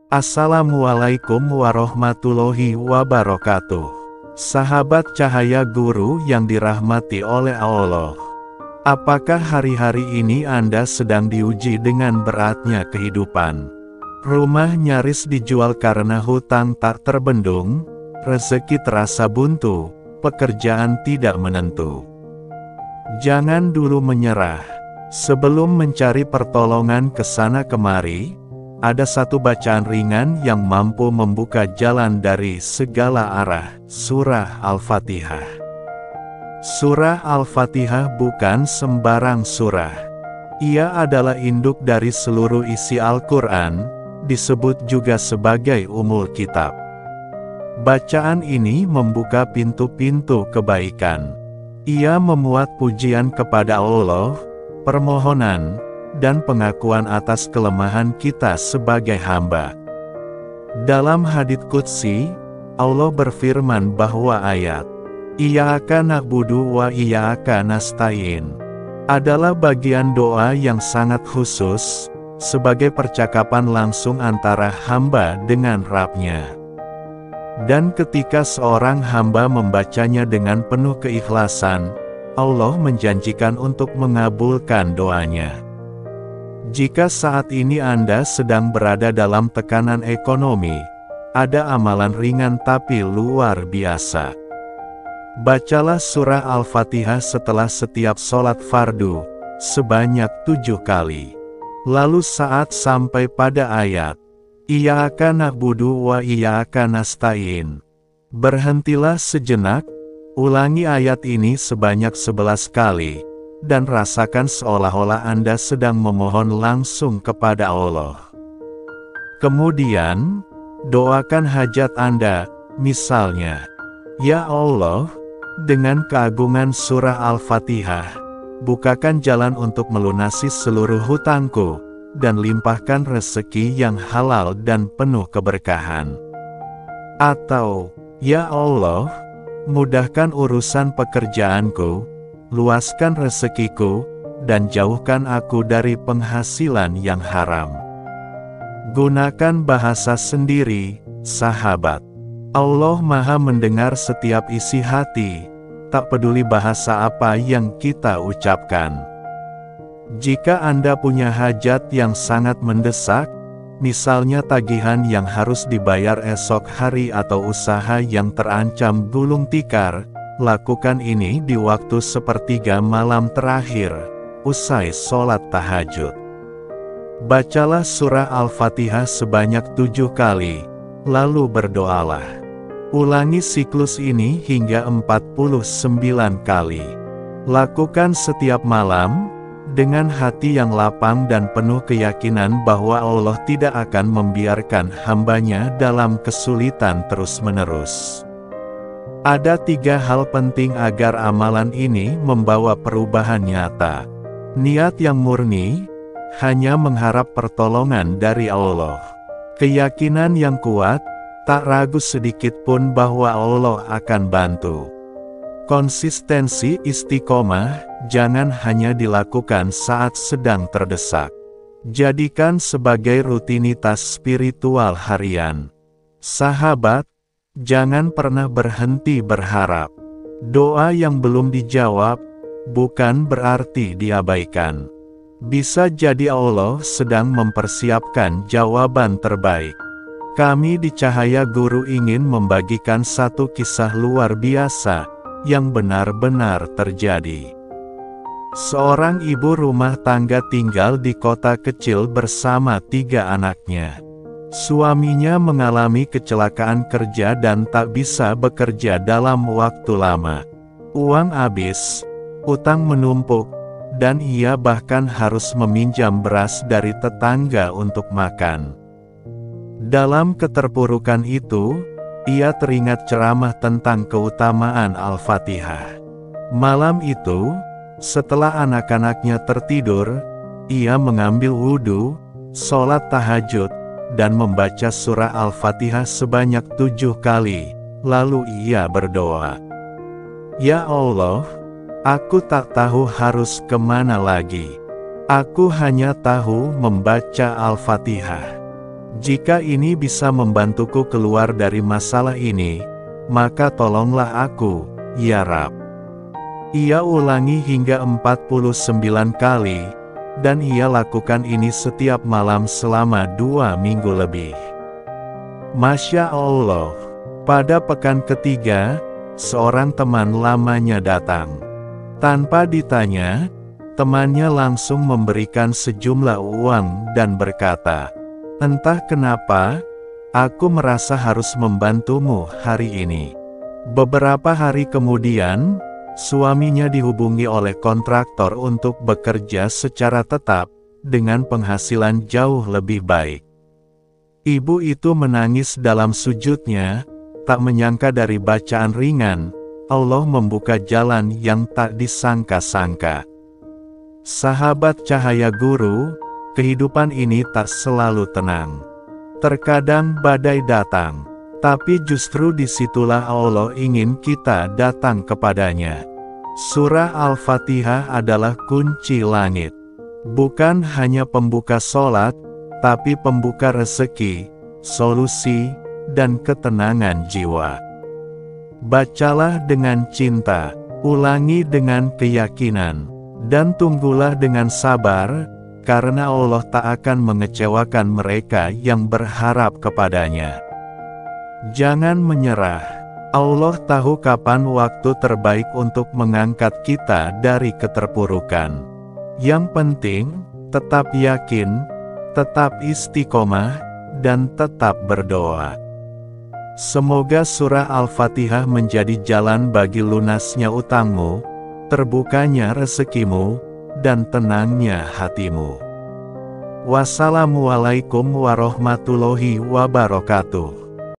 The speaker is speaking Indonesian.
Assalamualaikum warahmatullahi wabarakatuh. Sahabat cahaya guru yang dirahmati oleh Allah. Apakah hari-hari ini Anda sedang diuji dengan beratnya kehidupan? Rumah nyaris dijual karena hutang tak terbendung, rezeki terasa buntu, pekerjaan tidak menentu. Jangan dulu menyerah. Sebelum mencari pertolongan ke sana kemari, ada satu bacaan ringan yang mampu membuka jalan dari segala arah. Surah Al-Fatihah. Surah Al-Fatihah bukan sembarang surah. Ia adalah induk dari seluruh isi Al-Quran, disebut juga sebagai Ummul Kitab. Bacaan ini membuka pintu-pintu kebaikan. Ia memuat pujian kepada Allah, permohonan, dan pengakuan atas kelemahan kita sebagai hamba. Dalam hadits qudsi, Allah berfirman bahwa ayat Iyyaka na'budu wa iyyaka nasta'in adalah bagian doa yang sangat khusus, sebagai percakapan langsung antara hamba dengan Rabb-Nya. Dan ketika seorang hamba membacanya dengan penuh keikhlasan, Allah menjanjikan untuk mengabulkan doanya. Jika saat ini Anda sedang berada dalam tekanan ekonomi, ada amalan ringan tapi luar biasa. Bacalah surah Al-Fatihah setelah setiap sholat fardu, sebanyak 7 kali. Lalu saat sampai pada ayat, Iyyaka na'budu wa iyyaka nasta'in, berhentilah sejenak, ulangi ayat ini sebanyak 11 kali. Dan rasakan seolah-olah Anda sedang memohon langsung kepada Allah. Kemudian, doakan hajat Anda, misalnya, Ya Allah, dengan keagungan surah Al-Fatihah, bukakan jalan untuk melunasi seluruh hutangku, dan limpahkan rezeki yang halal dan penuh keberkahan. Atau, Ya Allah, mudahkan urusan pekerjaanku, luaskan rezekiku, dan jauhkan aku dari penghasilan yang haram. Gunakan bahasa sendiri, sahabat. Allah Maha mendengar setiap isi hati, tak peduli bahasa apa yang kita ucapkan. Jika Anda punya hajat yang sangat mendesak, misalnya tagihan yang harus dibayar esok hari atau usaha yang terancam gulung tikar, lakukan ini di waktu sepertiga malam terakhir, usai sholat tahajud. Bacalah surah Al-Fatihah sebanyak 7 kali, lalu berdoalah. Ulangi siklus ini hingga 49 kali. Lakukan setiap malam, dengan hati yang lapang dan penuh keyakinan bahwa Allah tidak akan membiarkan hambanya dalam kesulitan terus-menerus. Ada 3 hal penting agar amalan ini membawa perubahan nyata. Niat yang murni, hanya mengharap pertolongan dari Allah. Keyakinan yang kuat, tak ragu sedikit pun bahwa Allah akan bantu. Konsistensi istiqomah, jangan hanya dilakukan saat sedang terdesak. Jadikan sebagai rutinitas spiritual harian. Sahabat, jangan pernah berhenti berharap. Doa yang belum dijawab, bukan berarti diabaikan. Bisa jadi Allah sedang mempersiapkan jawaban terbaik. Kami di Cahaya Guru ingin membagikan satu kisah luar biasa, yang benar-benar terjadi. Seorang ibu rumah tangga tinggal di kota kecil bersama 3 anaknya. Suaminya mengalami kecelakaan kerja dan tak bisa bekerja dalam waktu lama. Uang habis, utang menumpuk, dan ia bahkan harus meminjam beras dari tetangga untuk makan. Dalam keterpurukan itu, ia teringat ceramah tentang keutamaan Al-Fatihah. Malam itu, setelah anak-anaknya tertidur, ia mengambil wudhu, sholat tahajud, dan membaca surah Al-Fatihah sebanyak 7 kali, lalu ia berdoa. Ya Allah, aku tak tahu harus kemana lagi. Aku hanya tahu membaca Al-Fatihah. Jika ini bisa membantuku keluar dari masalah ini, maka tolonglah aku, ya Rab. Ia ulangi hingga 49 kali, dan ia lakukan ini setiap malam selama 2 minggu lebih. Masya Allah, pada pekan ketiga, seorang teman lamanya datang. Tanpa ditanya, temannya langsung memberikan sejumlah uang dan berkata, "Entah kenapa, aku merasa harus membantumu hari ini." Beberapa hari kemudian, suaminya dihubungi oleh kontraktor untuk bekerja secara tetap, dengan penghasilan jauh lebih baik. Ibu itu menangis dalam sujudnya, tak menyangka dari bacaan ringan, Allah membuka jalan yang tak disangka-sangka. Sahabat Cahaya Guru, kehidupan ini tak selalu tenang. Terkadang badai datang, tapi justru disitulah Allah ingin kita datang kepadanya. Surah Al-Fatihah adalah kunci langit. Bukan hanya pembuka sholat, tapi pembuka rezeki, solusi, dan ketenangan jiwa. Bacalah dengan cinta, ulangi dengan keyakinan, dan tunggulah dengan sabar, karena Allah tak akan mengecewakan mereka yang berharap kepadanya. Jangan menyerah. Allah tahu kapan waktu terbaik untuk mengangkat kita dari keterpurukan. Yang penting, tetap yakin, tetap istiqomah, dan tetap berdoa. Semoga surah Al-Fatihah menjadi jalan bagi lunasnya utangmu, terbukanya rezekimu, dan tenangnya hatimu. Wassalamualaikum warahmatullahi wabarakatuh.